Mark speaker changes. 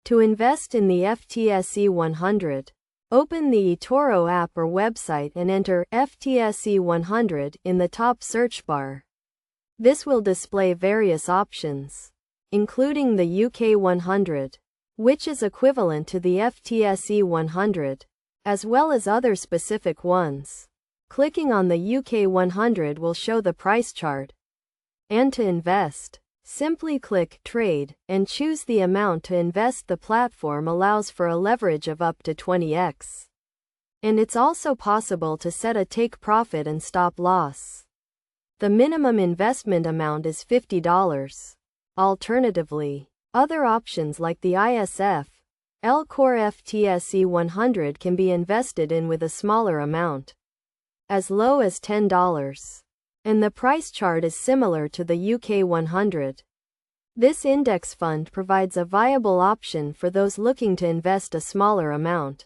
Speaker 1: To invest in the Ftse 100, open the Etoro app or website and enter Ftse 100 in the top search bar. This will display various options, including the UK 100, which is equivalent to the Ftse 100, as well as other specific ones. Clicking on the UK 100 will show the price chart. And to invest, simply click Trade and choose the amount to invest. The platform allows for a leverage of up to 20x. And it's also possible to set a take profit and stop loss. The minimum investment amount is $50. Alternatively, other options like the ISF, L Core Ftse 100 can be invested in with a smaller amount, as low as $10. And the price chart is similar to the UK 100. This index fund provides a viable option for those looking to invest a smaller amount.